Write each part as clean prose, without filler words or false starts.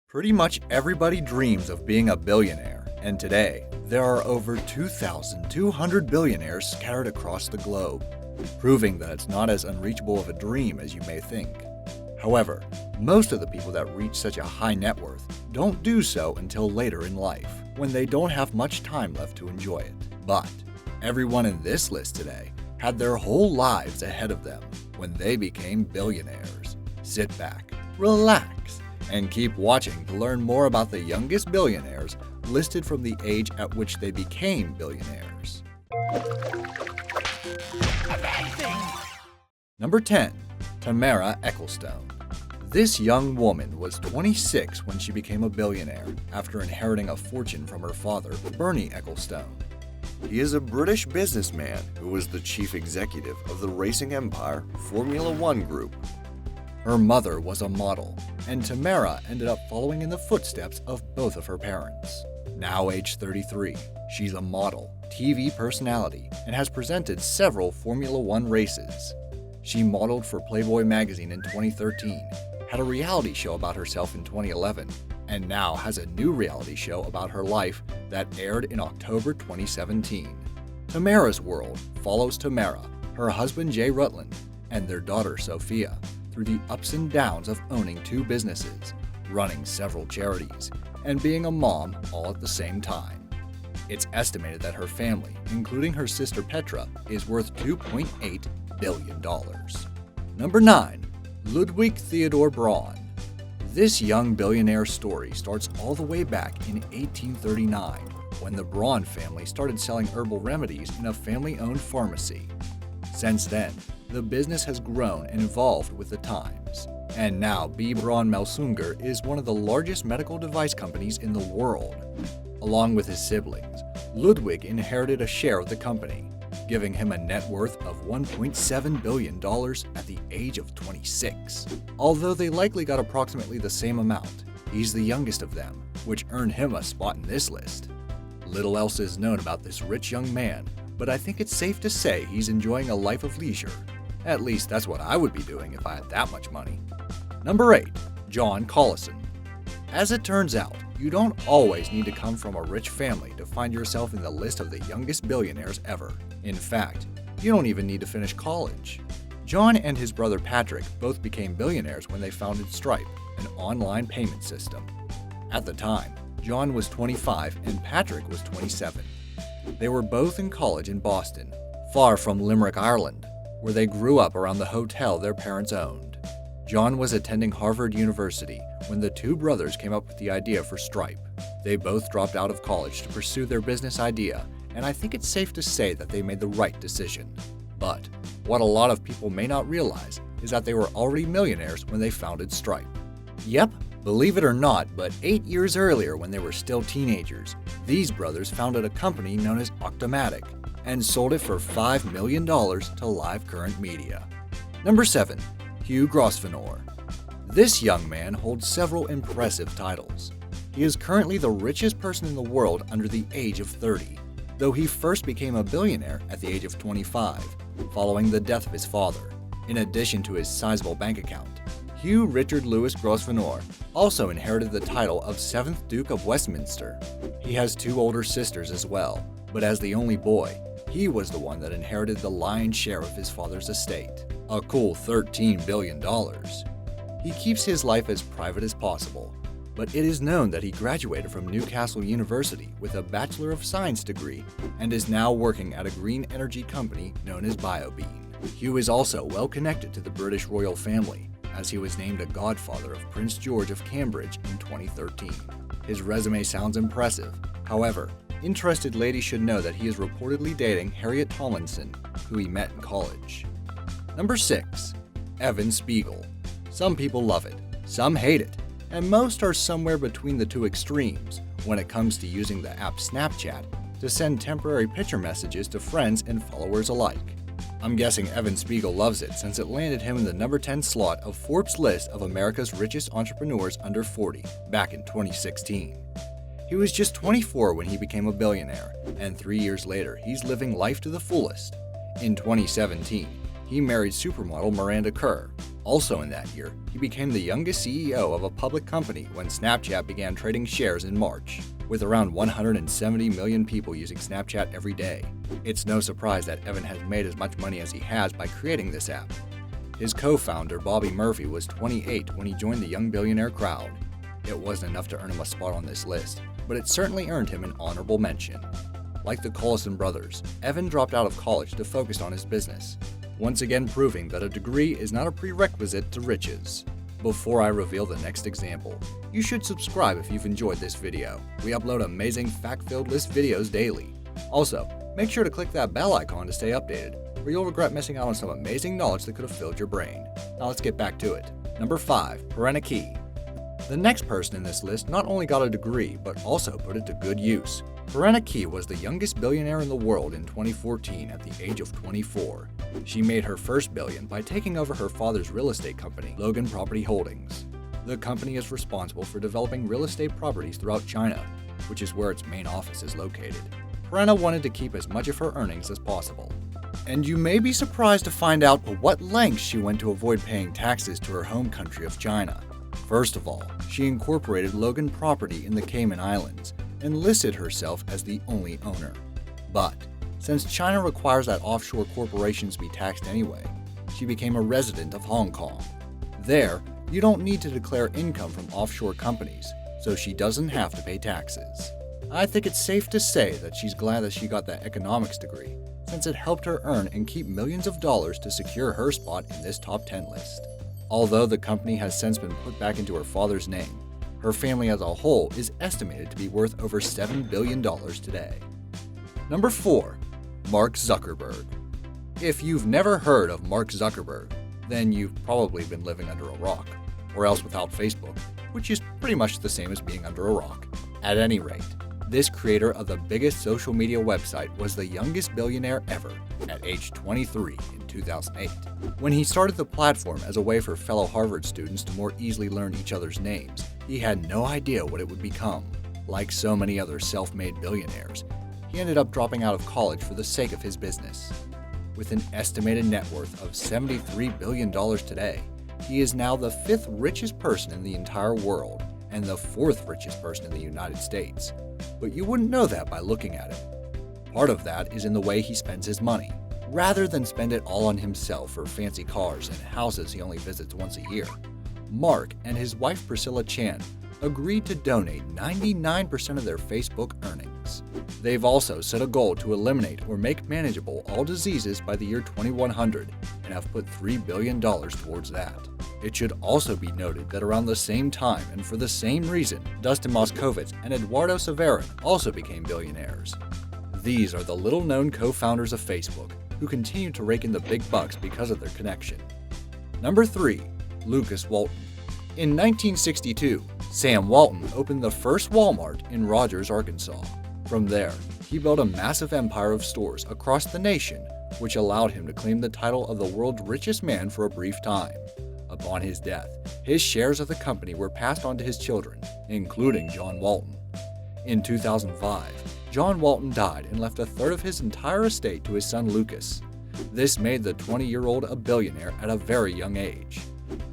Pretty much everybody dreams of being a billionaire, and today, there are over 2,200 billionaires scattered across the globe, proving that it's not as unreachable of a dream as you may think. However, most of the people that reach such a high net worth don't do so until later in life, when they don't have much time left to enjoy it. But everyone in this list today had their whole lives ahead of them when they became billionaires. Sit back, relax, and keep watching to learn more about the youngest billionaires listed from the age at which they became billionaires. Amazing! Number 10. Tamara Ecclestone. This young woman was 26 when she became a billionaire after inheriting a fortune from her father, Bernie Ecclestone. He is a British businessman who was the chief executive of the racing empire Formula One Group. Her mother was a model, and Tamara ended up following in the footsteps of both of her parents. Now aged 33, she's a model, TV personality, and has presented several Formula One races. She modeled for Playboy magazine in 2013, had a reality show about herself in 2011, and now has a new reality show about her life that aired in October 2017. Tamara's World follows Tamara, her husband Jay Rutland, and their daughter Sophia through the ups and downs of owning two businesses, running several charities, and being a mom all at the same time. It's estimated that her family, including her sister Petra, is worth $2.8 billion. Number 9. Ludwig Theodore Braun. This young billionaire story starts all the way back in 1839, when the Braun family started selling herbal remedies in a family-owned pharmacy. Since then, the business has grown and evolved with the times, and now B. Braun Melsunger is one of the largest medical device companies in the world. Along with his siblings, Ludwig inherited a share of the company, giving him a net worth of $1.7 billion at the age of 26. Although they likely got approximately the same amount, he's the youngest of them, which earned him a spot in this list. Little else is known about this rich young man, but I think it's safe to say he's enjoying a life of leisure. At least that's what I would be doing if I had that much money. Number 8. John Collison. As it turns out, you don't always need to come from a rich family to find yourself in the list of the youngest billionaires ever. In fact, you don't even need to finish college. John and his brother Patrick both became billionaires when they founded Stripe, an online payment system. At the time, John was 25 and Patrick was 27. They were both in college in Boston, far from Limerick, Ireland, where they grew up around the hotel their parents owned. John was attending Harvard University when the two brothers came up with the idea for Stripe. They both dropped out of college to pursue their business idea, and I think it's safe to say that they made the right decision. But what a lot of people may not realize is that they were already millionaires when they founded Stripe. Yep, believe it or not, but 8 years earlier when they were still teenagers, these brothers founded a company known as Octomatic and sold it for $5 million to Live Current Media. Number 7. Hugh Grosvenor. This young man holds several impressive titles. He is currently the richest person in the world under the age of 30, though he first became a billionaire at the age of 25, following the death of his father. In addition to his sizable bank account, Hugh Richard Louis Grosvenor also inherited the title of 7th Duke of Westminster. He has two older sisters as well, but as the only boy, he was the one that inherited the lion's share of his father's estate, a cool $13 billion. He keeps his life as private as possible, but it is known that he graduated from Newcastle University with a Bachelor of Science degree and is now working at a green energy company known as BioBean. Hugh is also well connected to the British royal family, as he was named a godfather of Prince George of Cambridge in 2013. His resume sounds impressive. However, interested ladies should know that he is reportedly dating Harriet Tomlinson, who he met in college. Number 6. Evan Spiegel. Some people love it, some hate it, and most are somewhere between the two extremes when it comes to using the app Snapchat to send temporary picture messages to friends and followers alike. I'm guessing Evan Spiegel loves it since it landed him in the number 10 slot of Forbes' list of America's richest entrepreneurs under 40 back in 2016. He was just 24 when he became a billionaire, and 3 years later, he's living life to the fullest. In 2017, he married supermodel Miranda Kerr, Also in that year, he became the youngest CEO of a public company when Snapchat began trading shares in March, with around 170 million people using Snapchat every day. It's no surprise that Evan has made as much money as he has by creating this app. His co-founder, Bobby Murphy, was 28 when he joined the young billionaire crowd. It wasn't enough to earn him a spot on this list, but it certainly earned him an honorable mention. Like the Collison brothers, Evan dropped out of college to focus on his business, once again proving that a degree is not a prerequisite to riches. Before I reveal the next example, you should subscribe if you've enjoyed this video. We upload amazing fact-filled list videos daily. Also, make sure to click that bell icon to stay updated, or you'll regret missing out on some amazing knowledge that could have filled your brain. Now let's get back to it. Number 5. Perenna Kei. The next person in this list not only got a degree, but also put it to good use. Perenna Kei was the youngest billionaire in the world in 2014 at the age of 24. She made her first billion by taking over her father's real estate company, Logan Property Holdings. The company is responsible for developing real estate properties throughout China, which is where its main office is located. Perenna wanted to keep as much of her earnings as possible. And you may be surprised to find out what lengths she went to avoid paying taxes to her home country of China. First of all, she incorporated Logan Property in the Cayman Islands and listed herself as the only owner. But since China requires that offshore corporations be taxed anyway, she became a resident of Hong Kong. There, you don't need to declare income from offshore companies, so she doesn't have to pay taxes. I think it's safe to say that she's glad that she got that economics degree, since it helped her earn and keep millions of dollars to secure her spot in this top 10 list. Although the company has since been put back into her father's name, her family as a whole is estimated to be worth over $7 billion today. Number 4. Mark Zuckerberg. If you've never heard of Mark Zuckerberg, then you've probably been living under a rock, or else without Facebook, which is pretty much the same as being under a rock. At any rate, this creator of the biggest social media website was the youngest billionaire ever at age 23 in 2008. When he started the platform as a way for fellow Harvard students to more easily learn each other's names, he had no idea what it would become. Like so many other self-made billionaires, he ended up dropping out of college for the sake of his business. With an estimated net worth of $73 billion today, he is now the 5th richest person in the entire world and the 4th richest person in the United States. But you wouldn't know that by looking at him. Part of that is in the way he spends his money. Rather than spend it all on himself or fancy cars and houses he only visits once a year, Mark and his wife Priscilla Chan agreed to donate 99% of their Facebook earnings. They've also set a goal to eliminate or make manageable all diseases by the year 2100 and have put $3 billion towards that. It should also be noted that around the same time and for the same reason, Dustin Moskovitz and Eduardo Severin also became billionaires. These are the little-known co-founders of Facebook, who continue to rake in the big bucks because of their connection. Number 3. Lucas Walton. In 1962, Sam Walton opened the first Walmart in Rogers, Arkansas. From there, he built a massive empire of stores across the nation, which allowed him to claim the title of the world's richest man for a brief time. Upon his death, his shares of the company were passed on to his children, including John Walton. In 2005, John Walton died and left a third of his entire estate to his son Lucas. This made the 20-year-old a billionaire at a very young age.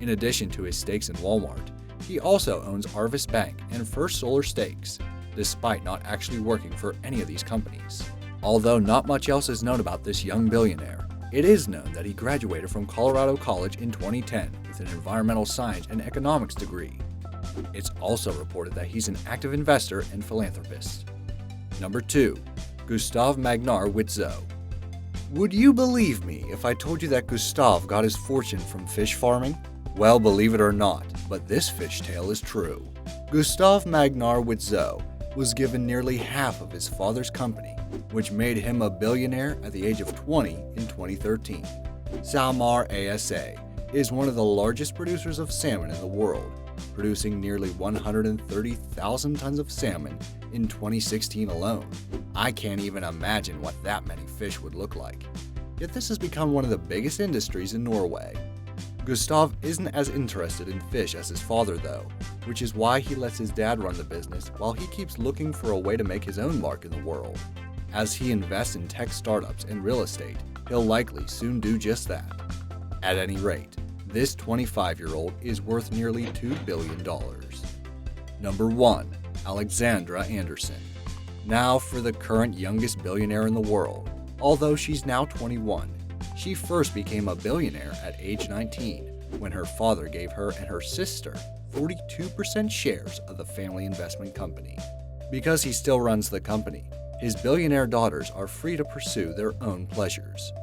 In addition to his stakes in Walmart, he also owns Arvis Bank and First Solar Stakes, despite not actually working for any of these companies. Although not much else is known about this young billionaire, it is known that he graduated from Colorado College in 2010 with an environmental science and economics degree. It's also reported that he's an active investor and philanthropist. Number 2. Gustav Magnar Witzoe. Would you believe me if I told you that Gustav got his fortune from fish farming? Well, believe it or not, but this fishtail is true. Gustav Magnar Witzoe was given nearly half of his father's company, which made him a billionaire at the age of 20 in 2013. Tamara Ecclestone is one of the largest producers of salmon in the world, producing nearly 130,000 tons of salmon in 2016 alone. I can't even imagine what that many fish would look like. Yet this has become one of the biggest industries in Norway. Gustav isn't as interested in fish as his father though, which is why he lets his dad run the business while he keeps looking for a way to make his own mark in the world. As he invests in tech startups and real estate, he'll likely soon do just that. At any rate, This 25-year-old is worth nearly $2 billion. Number 1. Alexandra Andresen. Now for the current youngest billionaire in the world. Although she's now 21, she first became a billionaire at age 19 when her father gave her and her sister 42% shares of the family investment company. Because he still runs the company, his billionaire daughters are free to pursue their own pleasures.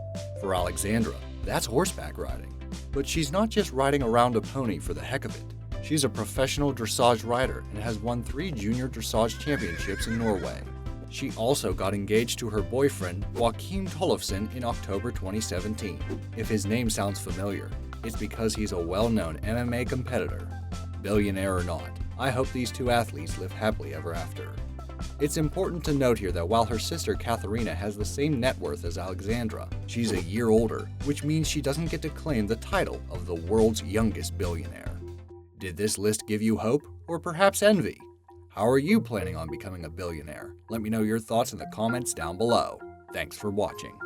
For Alexandra, that's horseback riding. But she's not just riding around a pony for the heck of it. She's a professional dressage rider and has won 3 junior dressage championships in Norway. She also got engaged to her boyfriend, Joachim Tollefsen, in October 2017. If his name sounds familiar, it's because he's a well-known MMA competitor. Billionaire or not, I hope these two athletes live happily ever after. It's important to note here that while her sister Katharina has the same net worth as Alexandra, she's a year older, which means she doesn't get to claim the title of the world's youngest billionaire. Did this list give you hope, or perhaps envy? How are you planning on becoming a billionaire? Let me know your thoughts in the comments down below. Thanks for watching.